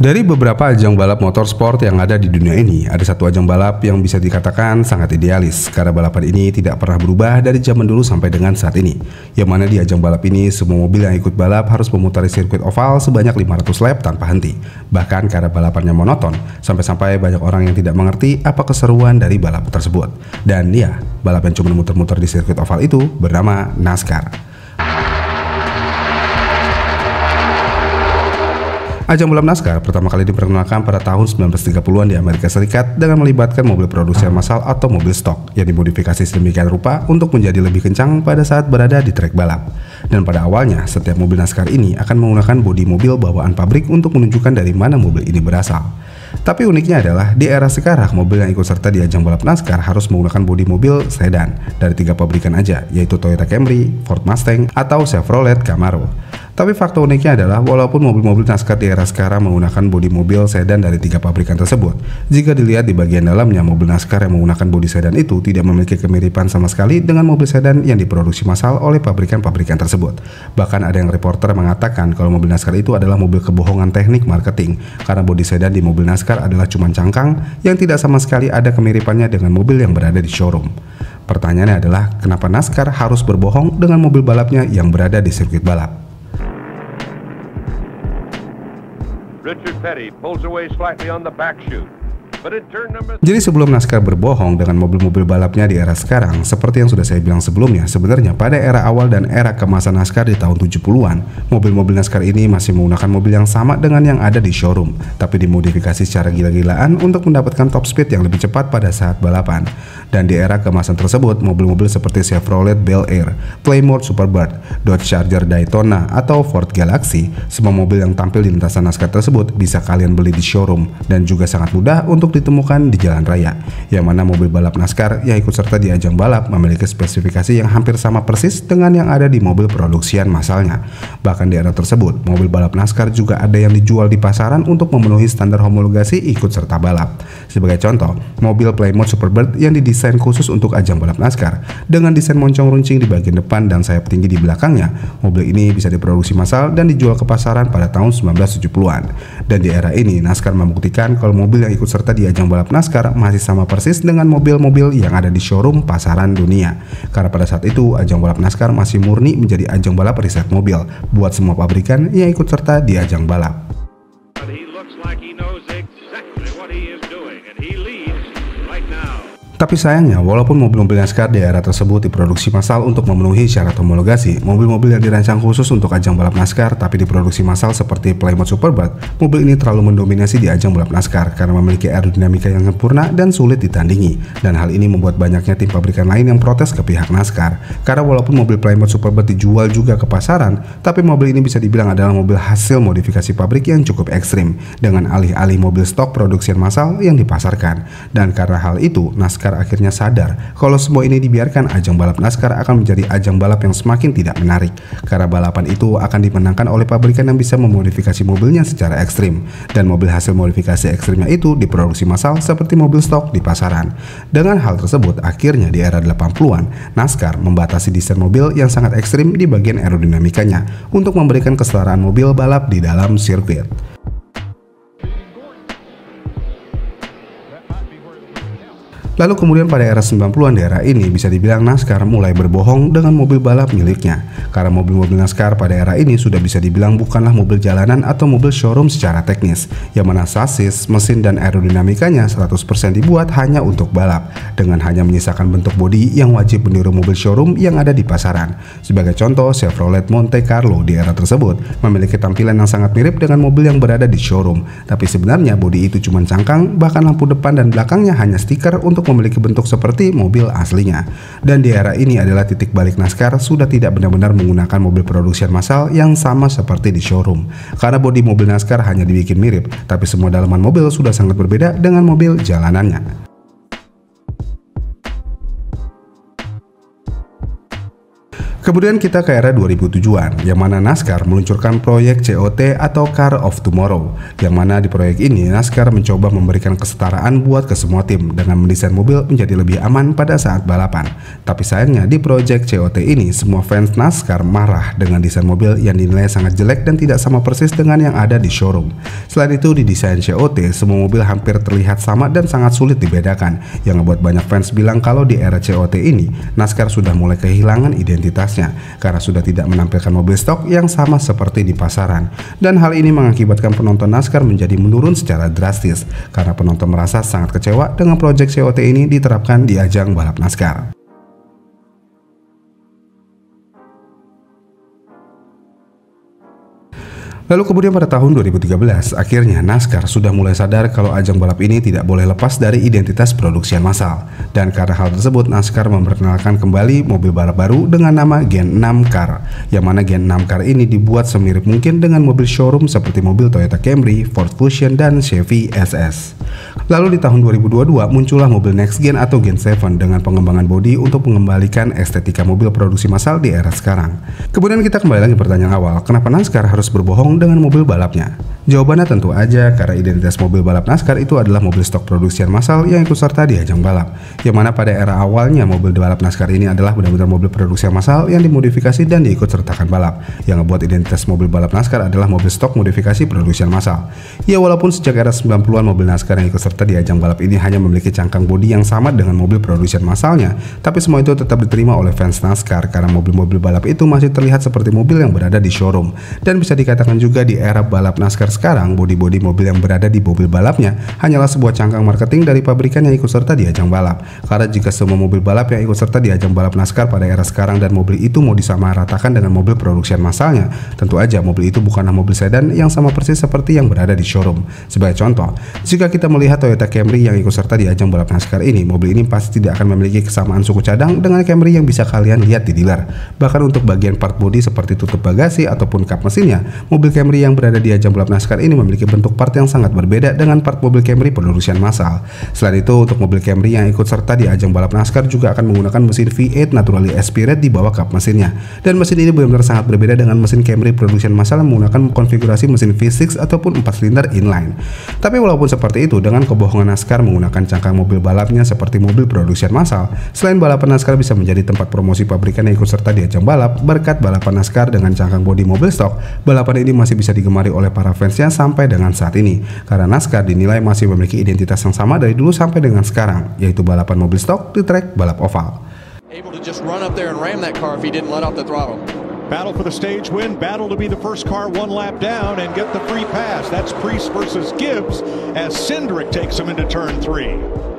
Dari beberapa ajang balap motorsport yang ada di dunia ini, ada satu ajang balap yang bisa dikatakan sangat idealis karena balapan ini tidak pernah berubah dari zaman dulu sampai dengan saat ini. Yang mana di ajang balap ini, semua mobil yang ikut balap harus memutari sirkuit oval sebanyak 500 lap tanpa henti. Bahkan karena balapannya monoton, sampai-sampai banyak orang yang tidak mengerti apa keseruan dari balap tersebut. Dan ya, balap yang cuma muter-muter di sirkuit oval itu bernama NASCAR. Ajang balap NASCAR pertama kali diperkenalkan pada tahun 1930-an di Amerika Serikat dengan melibatkan mobil produksi massal atau mobil stok yang dimodifikasi sedemikian rupa untuk menjadi lebih kencang pada saat berada di trek balap. Dan pada awalnya, setiap mobil NASCAR ini akan menggunakan bodi mobil bawaan pabrik untuk menunjukkan dari mana mobil ini berasal. Tapi uniknya adalah di era sekarang mobil yang ikut serta di ajang balap NASCAR harus menggunakan bodi mobil sedan dari 3 pabrikan aja, yaitu Toyota Camry, Ford Mustang, atau Chevrolet Camaro. Tapi fakta uniknya adalah walaupun mobil-mobil NASCAR di era sekarang menggunakan bodi mobil sedan dari 3 pabrikan tersebut, jika dilihat di bagian dalamnya mobil NASCAR yang menggunakan bodi sedan itu tidak memiliki kemiripan sama sekali dengan mobil sedan yang diproduksi massal oleh pabrikan-pabrikan tersebut. Bahkan ada yang reporter mengatakan kalau mobil NASCAR itu adalah mobil kebohongan teknik marketing karena bodi sedan di mobil NASCAR adalah cuma cangkang yang tidak sama sekali ada kemiripannya dengan mobil yang berada di showroom. Pertanyaannya adalah kenapa NASCAR harus berbohong dengan mobil balapnya yang berada di sirkuit balap? Richard Petty pulls away slightly on the back chute. Jadi sebelum NASCAR berbohong dengan mobil-mobil balapnya di era sekarang, seperti yang sudah saya bilang sebelumnya, sebenarnya pada era awal dan era kemasan NASCAR di tahun 70-an, mobil-mobil NASCAR ini masih menggunakan mobil yang sama dengan yang ada di showroom, tapi dimodifikasi secara gila-gilaan untuk mendapatkan top speed yang lebih cepat pada saat balapan. Dan di era kemasan tersebut, mobil-mobil seperti Chevrolet Bel Air, Plymouth Superbird, Dodge Charger Daytona, atau Ford Galaxy, semua mobil yang tampil di lintasan NASCAR tersebut bisa kalian beli di showroom dan juga sangat mudah untuk ditemukan di jalan raya, yang mana mobil balap NASCAR yang ikut serta di ajang balap memiliki spesifikasi yang hampir sama persis dengan yang ada di mobil produksian massalnya. Bahkan di era tersebut, mobil balap NASCAR juga ada yang dijual di pasaran untuk memenuhi standar homologasi ikut serta balap. Sebagai contoh, mobil Plymouth Superbird yang didesain khusus untuk ajang balap NASCAR dengan desain moncong runcing di bagian depan dan sayap tinggi di belakangnya. Mobil ini bisa diproduksi massal dan dijual ke pasaran pada tahun 1970-an. Dan di era ini, NASCAR membuktikan kalau mobil yang ikut serta di ajang balap NASCAR masih sama persis dengan mobil-mobil yang ada di showroom pasaran dunia. Karena pada saat itu ajang balap NASCAR masih murni menjadi ajang balap riset mobil buat semua pabrikan yang ikut serta di ajang balap. Tapi sayangnya, walaupun mobil-mobil NASCAR di era tersebut diproduksi massal untuk memenuhi syarat homologasi, mobil-mobil yang dirancang khusus untuk ajang balap NASCAR tapi diproduksi massal seperti Plymouth Superbird, mobil ini terlalu mendominasi di ajang balap NASCAR karena memiliki aerodinamika yang sempurna dan sulit ditandingi. Dan hal ini membuat banyaknya tim pabrikan lain yang protes ke pihak NASCAR. Karena walaupun mobil Plymouth Superbird dijual juga ke pasaran, tapi mobil ini bisa dibilang adalah mobil hasil modifikasi pabrik yang cukup ekstrim dengan alih-alih mobil stok produksian massal yang dipasarkan. Dan karena hal itu, NASCAR akhirnya sadar kalau semua ini dibiarkan, ajang balap NASCAR akan menjadi ajang balap yang semakin tidak menarik karena balapan itu akan dimenangkan oleh pabrikan yang bisa memodifikasi mobilnya secara ekstrim, dan mobil hasil modifikasi ekstrimnya itu diproduksi massal seperti mobil stok di pasaran. Dengan hal tersebut, akhirnya di era 80-an NASCAR membatasi desain mobil yang sangat ekstrim di bagian aerodinamikanya untuk memberikan kesetaraan mobil balap di dalam sirkuit. Lalu kemudian pada era 90-an di era ini bisa dibilang NASCAR mulai berbohong dengan mobil balap miliknya. Karena mobil-mobil NASCAR pada era ini sudah bisa dibilang bukanlah mobil jalanan atau mobil showroom secara teknis, yang mana sasis, mesin, dan aerodinamikanya 100% dibuat hanya untuk balap, dengan hanya menyisakan bentuk bodi yang wajib meniru mobil showroom yang ada di pasaran. Sebagai contoh, Chevrolet Monte Carlo di era tersebut memiliki tampilan yang sangat mirip dengan mobil yang berada di showroom, tapi sebenarnya bodi itu cuma cangkang, bahkan lampu depan dan belakangnya hanya stiker untuk memiliki bentuk seperti mobil aslinya. Dan di era ini adalah titik balik NASCAR sudah tidak benar-benar menggunakan mobil produksian massal yang sama seperti di showroom. Karena bodi mobil NASCAR hanya dibikin mirip, tapi semua dalaman mobil sudah sangat berbeda dengan mobil jalanannya. Kemudian kita ke era 2007-an, yang mana NASCAR meluncurkan proyek COT atau Car of Tomorrow, yang mana di proyek ini NASCAR mencoba memberikan kesetaraan buat ke semua tim dengan mendesain mobil menjadi lebih aman pada saat balapan. Tapi sayangnya di proyek COT ini semua fans NASCAR marah dengan desain mobil yang dinilai sangat jelek dan tidak sama persis dengan yang ada di showroom. Selain itu di desain COT semua mobil hampir terlihat sama dan sangat sulit dibedakan, yang membuat banyak fans bilang kalau di era COT ini NASCAR sudah mulai kehilangan identitas karena sudah tidak menampilkan mobil stok yang sama seperti di pasaran. Dan hal ini mengakibatkan penonton NASCAR menjadi menurun secara drastis karena penonton merasa sangat kecewa dengan proyek COT ini diterapkan di ajang balap NASCAR. Lalu kemudian pada tahun 2013, akhirnya NASCAR sudah mulai sadar kalau ajang balap ini tidak boleh lepas dari identitas produksian massal. Dan karena hal tersebut, NASCAR memperkenalkan kembali mobil balap baru dengan nama Gen 6 Car, yang mana Gen 6 Car ini dibuat semirip mungkin dengan mobil showroom seperti mobil Toyota Camry, Ford Fusion, dan Chevy SS. Lalu di tahun 2022 muncullah mobil Next Gen atau Gen 7 dengan pengembangan bodi untuk mengembalikan estetika mobil produksi massal di era sekarang. Kemudian kita kembali lagi pertanyaan awal, kenapa NASCAR harus berbohong dengan mobil balapnya? Jawabannya tentu aja karena identitas mobil balap NASCAR itu adalah mobil stok produksian massal yang ikut serta di ajang balap. Yang mana pada era awalnya mobil balap NASCAR ini adalah benar-benar mobil produksian massal yang dimodifikasi dan diikut sertakan balap. Yang ngebuat identitas mobil balap NASCAR adalah mobil stok modifikasi produksian massal. Ya walaupun sejak era 90-an mobil NASCAR yang ikut serta di ajang balap ini hanya memiliki cangkang bodi yang sama dengan mobil produksian massalnya, tapi semua itu tetap diterima oleh fans NASCAR karena mobil-mobil balap itu masih terlihat seperti mobil yang berada di showroom. Dan bisa dikatakan juga di era balap NASCAR sekarang, bodi-bodi mobil yang berada di mobil balapnya hanyalah sebuah cangkang marketing dari pabrikan yang ikut serta di ajang balap. Karena jika semua mobil balap yang ikut serta di ajang balap NASCAR pada era sekarang dan mobil itu mau disamaratakan dengan mobil produksian massalnya, tentu aja mobil itu bukanlah mobil sedan yang sama persis seperti yang berada di showroom. Sebagai contoh, jika kita melihat Toyota Camry yang ikut serta di ajang balap NASCAR ini, mobil ini pasti tidak akan memiliki kesamaan suku cadang dengan Camry yang bisa kalian lihat di dealer. Bahkan untuk bagian part bodi seperti tutup bagasi ataupun kap mesinnya, mobil Camry yang berada di ajang balap NASCAR ini memiliki bentuk part yang sangat berbeda dengan part mobil Camry produksian massal. Selain itu, untuk mobil Camry yang ikut serta di ajang balap NASCAR juga akan menggunakan mesin V8 naturally aspirated di bawah kap mesinnya. Dan mesin ini benar-benar sangat berbeda dengan mesin Camry produksian massal yang menggunakan konfigurasi mesin V6 ataupun 4 silinder inline. Tapi walaupun seperti itu, dengan kebohongan NASCAR menggunakan cangkang mobil balapnya seperti mobil produksian massal, selain balapan NASCAR bisa menjadi tempat promosi pabrikan yang ikut serta di ajang balap, berkat balapan NASCAR dengan cangkang bodi mobil stok, balapan ini masih bisa digemari oleh para fansnya sampai dengan saat ini. Karena NASCAR dinilai masih memiliki identitas yang sama dari dulu sampai dengan sekarang, yaitu balapan mobil stok di trek balap oval. Able to just run up there and ram that car if he didn't let off the throttle. Battle for the stage win, battle to be the first car one lap down and get the free pass. That's Priest versus Gibbs as Cindric takes him into turn 3.